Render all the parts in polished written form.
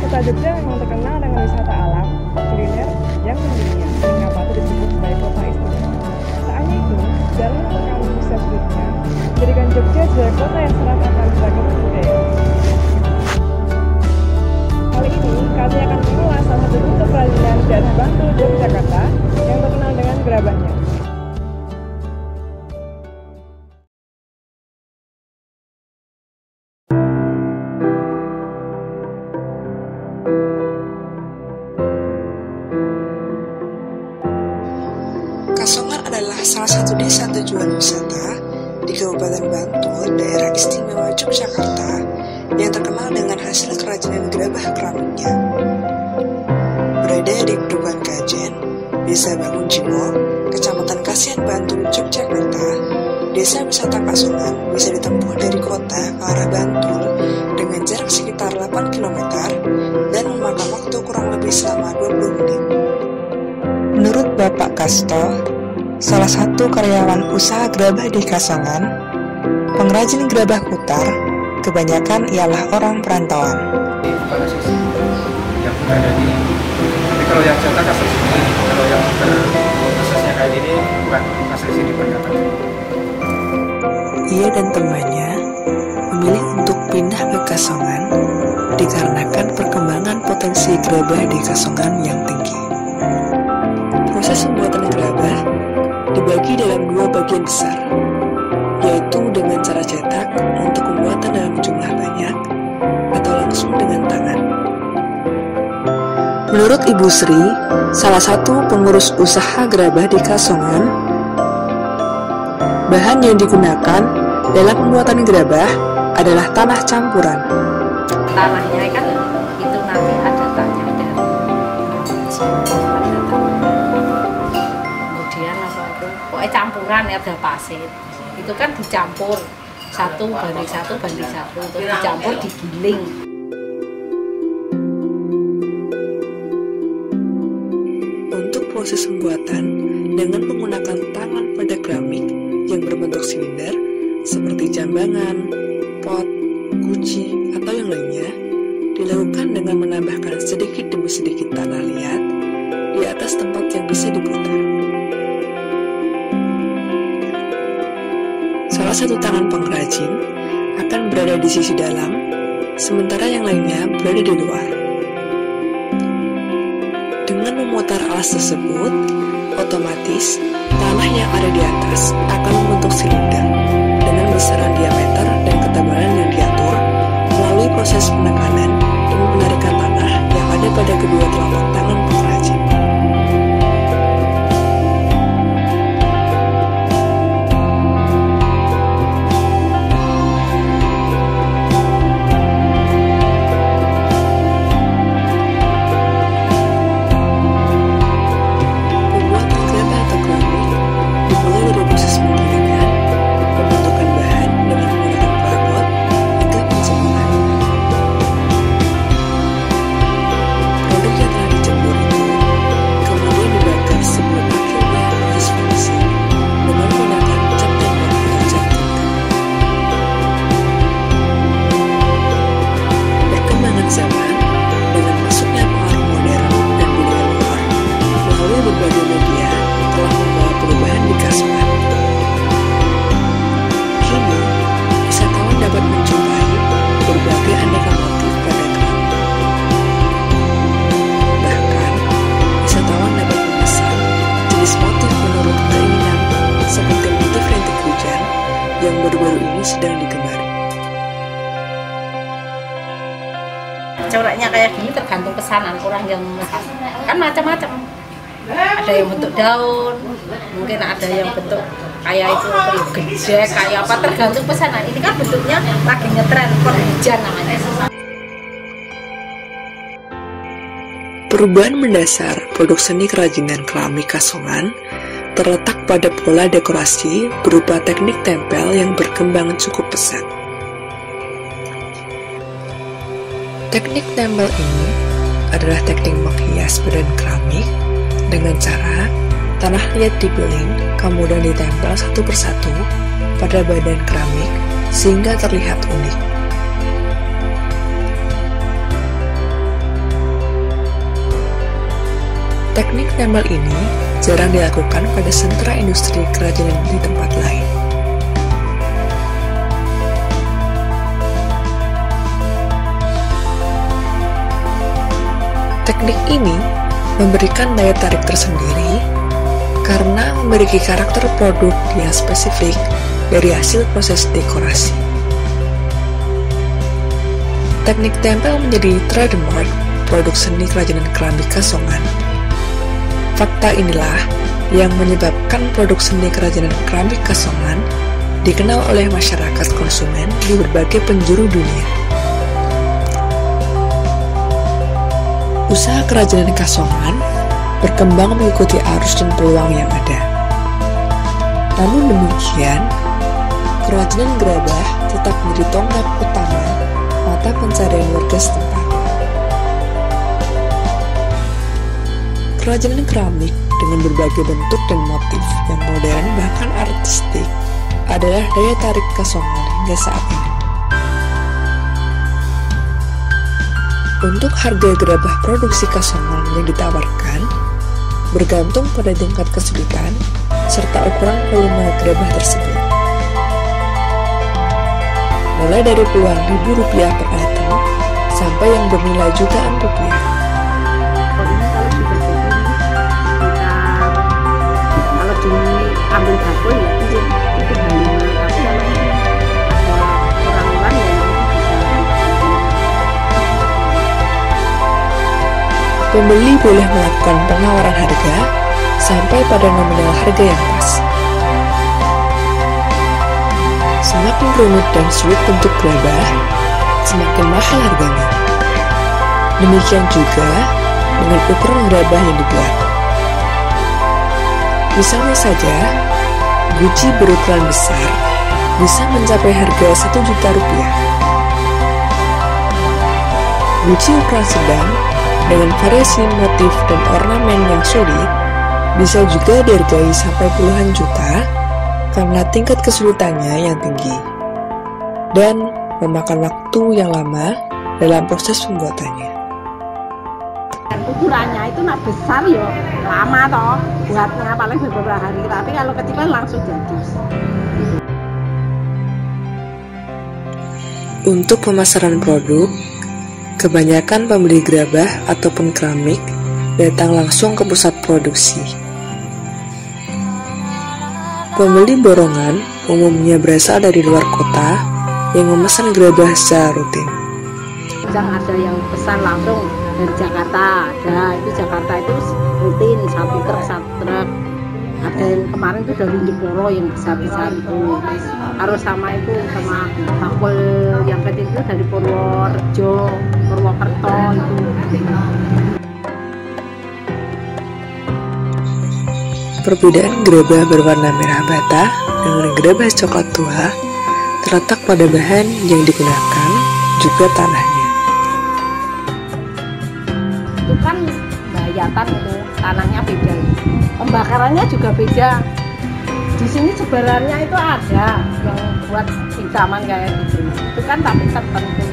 Kota Jogja memang terkenal dengan wisata alam, kuliner yang mendunia, sehingga patut disebut sebagai kota istimewa. Tak hanya itu, dalam rekam sukses sebelumnya, menjadikan Jogja sebagai kota yang syarat akan beragam budaya. Kali ini, kami akan mengulas salah satu bentuk kerajinan daerah Bantul, Yogyakarta yang terkenal dengan gerabahnya. Kasongan adalah salah satu desa tujuan wisata di Kabupaten Bantul, daerah istimewa Yogyakarta, yang terkenal dengan hasil kerajinan gerabah keramiknya. Berada di Pedukuhan Kajen, Desa Bangunjiwo, Kecamatan Kasihan, Bantul, Yogyakarta, desa wisata Kasongan bisa ditempuh dari kota ke arah Bantul dengan jarak sekitar 8 km dan memakan waktu kurang lebih selama 20 menit. Menurut Bapak Kasto, salah satu karyawan usaha gerabah di Kasongan, pengrajin gerabah putar kebanyakan ialah orang perantauan. Pada sisi yang berada di, tapi kalau yang cetak asli sini, kalau yang berprosesnya kayak gini bukan asli sini banyak. Ia dan temannya memilih untuk pindah ke Kasongan dikarenakan perkembangan potensi gerabah di Kasongan yang tinggi. Proses pembuatan gerabah dibagi dalam dua bagian besar, yaitu dengan cara cetak untuk pembuatan dalam jumlah banyak atau langsung dengan tangan. Menurut Ibu Sri, salah satu pengurus usaha gerabah di Kasongan, bahan yang digunakan dalam pembuatan gerabah adalah tanah campuran. Tanahnya kan itu nanti ada tanahnya dari kemudian apa itu pokoknya campuran ya, ada pasir itu kan dicampur 1:1 terus dicampur digiling. Untuk proses pembuatan dengan menggunakan tangan pada keramik yang berbentuk silinder seperti jambangan, pot, guci, atau yang lainnya dilakukan dengan menambahkan sedikit demi sedikit tanah liat di atas tempat yang bisa diputar. Salah satu tangan pengrajin akan berada di sisi dalam, sementara yang lainnya berada di luar. Dengan memutar alas tersebut, otomatis tanah yang ada di atas akan membentuk silinder dengan besaran diameter dan ketebalan yang diatur melalui proses penekanan dan penarikan tanah yang ada pada kedua telapak tangan pengrajin. Yang baru-baru ini sedang digemari. Coraknya kayak gini tergantung pesanan orang yang memesan, kan macam-macam. Ada yang bentuk daun, mungkin ada yang bentuk kayak itu gede, kayak apa, tergantung pesanan. Ini kan bentuknya lagi ngetren, perhujan namanya. Perubahan mendasar produk seni kerajinan keramik Kasongan terletak pada pola dekorasi berupa teknik tempel yang berkembang cukup pesat. Teknik tempel ini adalah teknik menghias badan keramik dengan cara tanah liat dipiling kemudian ditempel satu persatu pada badan keramik sehingga terlihat unik. Teknik tempel ini jarang dilakukan pada sentra industri kerajinan di tempat lain. Teknik ini memberikan daya tarik tersendiri karena memiliki karakter produk yang spesifik dari hasil proses dekorasi. Teknik tempel menjadi trademark produk seni kerajinan keramik Kasongan. Fakta inilah yang menyebabkan produk seni kerajinan keramik Kasongan dikenal oleh masyarakat konsumen di berbagai penjuru dunia. Usaha kerajinan Kasongan berkembang mengikuti arus dan peluang yang ada. Namun demikian, kerajinan gerabah tetap menjadi tonggak utama mata pencarian warga setempat. Kerajinan keramik dengan berbagai bentuk dan motif yang modern bahkan artistik adalah daya tarik Kasongan hingga saat ini. Untuk harga gerabah produksi Kasongan yang ditawarkan bergantung pada tingkat kesulitan serta ukuran volume gerabah tersebut. Mulai dari puluhan ribu rupiah per item sampai yang bernilai jutaan rupiah. Kalau diambil dapur ya itu baliman, tapi kalau ada orang-orang yang Pembeli boleh melakukan penawaran harga sampai pada nominal harga yang pas. Semakin rumit dan sulit bentuk gerabah, semakin mahal harganya. Demikian juga dengan ukuran gerabah yang dibuat. Misalnya saja, guci berukuran besar bisa mencapai harga 1 juta rupiah. Guci ukuran sedang dengan variasi motif dan ornamen yang sulit bisa juga dihargai sampai puluhan juta karena tingkat kesulitannya yang tinggi dan memakan waktu yang lama dalam proses pembuatannya. ukurannya itu nak besar ya lama toh buatnya paling beberapa hari, tapi kalau kecil kan langsung jadi. Untuk pemasaran produk, kebanyakan pembeli gerabah ataupun keramik datang langsung ke pusat produksi. Pembeli borongan umumnya berasal dari luar kota yang memesan gerabah secara rutin. Ada yang pesan langsung dari Jakarta, itu Jakarta itu rutin satu truk. Ada yang kemarin itu dari Jeporo yang besar-besar itu. Harus sama itu sama bakul yang kecil itu dari Purworejo, Purwokerto itu. Perbedaan gerabah berwarna merah bata dengan gerabah coklat tua terletak pada bahan yang digunakan juga tanahnya. Itu kan bayatan itu tanahnya beda, pembakarannya juga beda. Di sini sebenarnya itu ada yang buat pinjaman kayak gitu, itu kan tapi tertentu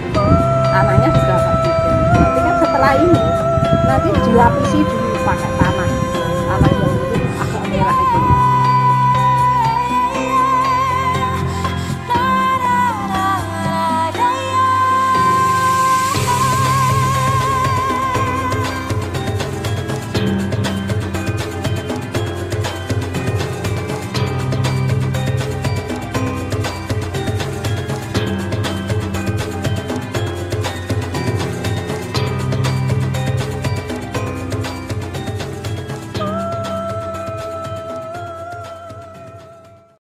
tanahnya juga beda. Nanti kan setelah ini nanti dilapisi dulu pakai tanah.